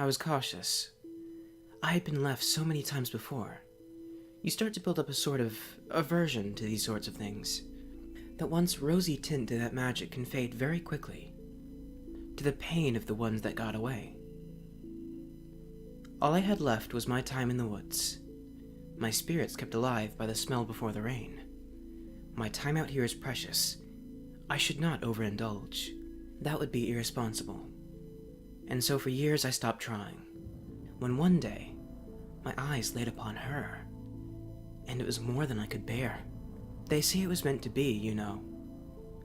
I was cautious. I had been left so many times before. You start to build up a sort of aversion to these sorts of things. That once rosy tint to that magic can fade very quickly, to the pain of the ones that got away. All I had left was my time in the woods. My spirits kept alive by the smell before the rain. My time out here is precious. I should not overindulge. That would be irresponsible. And so for years I stopped trying. When one day, my eyes lit upon her, and it was more than I could bear. They say it was meant to be, you know,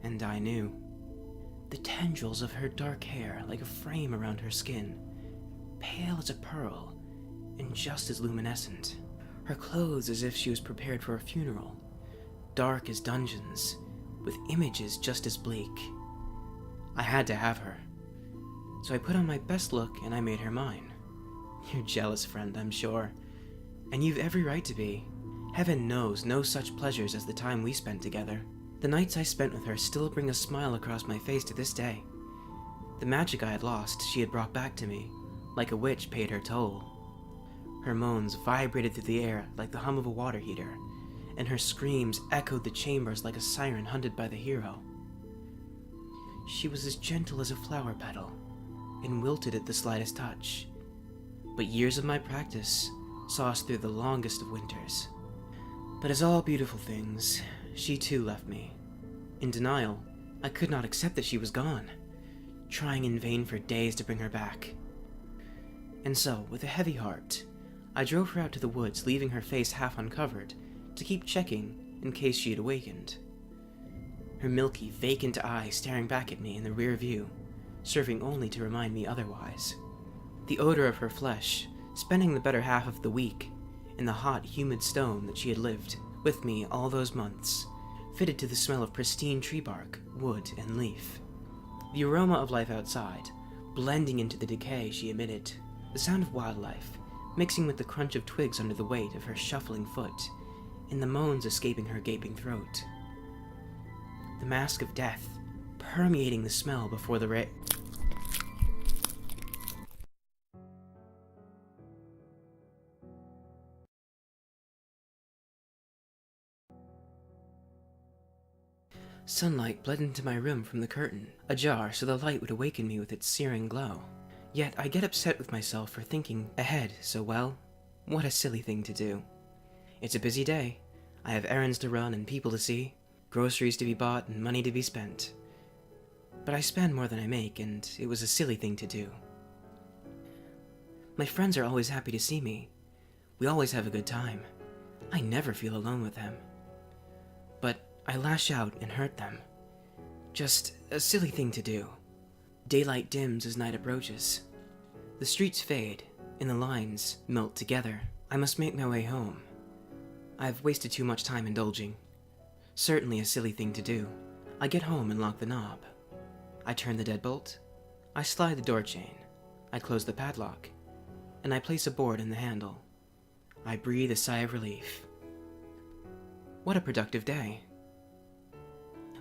and I knew. The tendrils of her dark hair like a frame around her skin, pale as a pearl, and just as luminescent. Her clothes as if she was prepared for a funeral, dark as dungeons, with images just as bleak. I had to have her. So I put on my best look and I made her mine. You're jealous, friend, I'm sure. And you've every right to be. Heaven knows no such pleasures as the time we spent together. The nights I spent with her still bring a smile across my face to this day. The magic I had lost she had brought back to me, like a witch paid her toll. Her moans vibrated through the air like the hum of a water heater, and her screams echoed the chambers like a siren hunted by the hero. She was as gentle as a flower petal, and wilted at the slightest touch. But years of my practice saw us through the longest of winters. But as all beautiful things, she too left me. In denial, I could not accept that she was gone, trying in vain for days to bring her back. And so, with a heavy heart, I drove her out to the woods, leaving her face half uncovered, to keep checking in case she had awakened. Her milky, vacant eyes staring back at me in the rear view, serving only to remind me otherwise. The odor of her flesh, spending the better half of the week in the hot, humid stone that she had lived with me all those months, fitted to the smell of pristine tree bark, wood, and leaf. The aroma of life outside, blending into the decay she emitted, the sound of wildlife, mixing with the crunch of twigs under the weight of her shuffling foot, and the moans escaping her gaping throat. The mask of death, permeating the smell before the Sunlight bled into my room from the curtain, ajar so the light would awaken me with its searing glow. Yet I get upset with myself for thinking ahead so well. What a silly thing to do. It's a busy day. I have errands to run and people to see, groceries to be bought and money to be spent. But I spend more than I make, and it was a silly thing to do. My friends are always happy to see me. We always have a good time. I never feel alone with them. But I lash out and hurt them. Just a silly thing to do. Daylight dims as night approaches. The streets fade, and the lines melt together. I must make my way home. I've wasted too much time indulging. Certainly a silly thing to do. I get home and lock the knob. I turn the deadbolt. I slide the door chain. I close the padlock. And I place a board in the handle. I breathe a sigh of relief. What a productive day.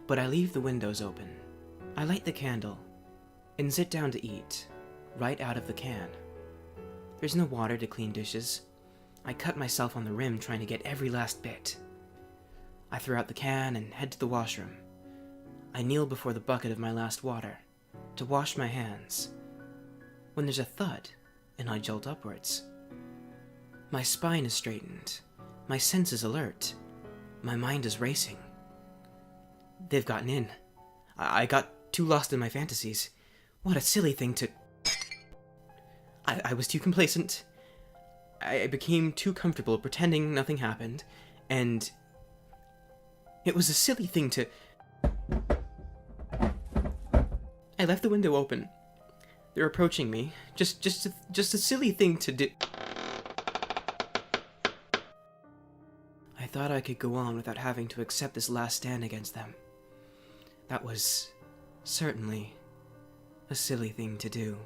But I leave the windows open. I light the candle and sit down to eat, right out of the can. There's no water to clean dishes. I cut myself on the rim trying to get every last bit. I throw out the can and head to the washroom. I kneel before the bucket of my last water to wash my hands, when there's a thud and I jolt upwards. My spine is straightened, my senses alert, my mind is racing. They've gotten in. I got too lost in my fantasies. What a silly thing to... I was too complacent. I became too comfortable pretending nothing happened, and... it was a silly thing to... I left the window open. They're approaching me. Just a silly thing to do. I thought I could go on without having to accept this last stand against them. That was certainly a silly thing to do.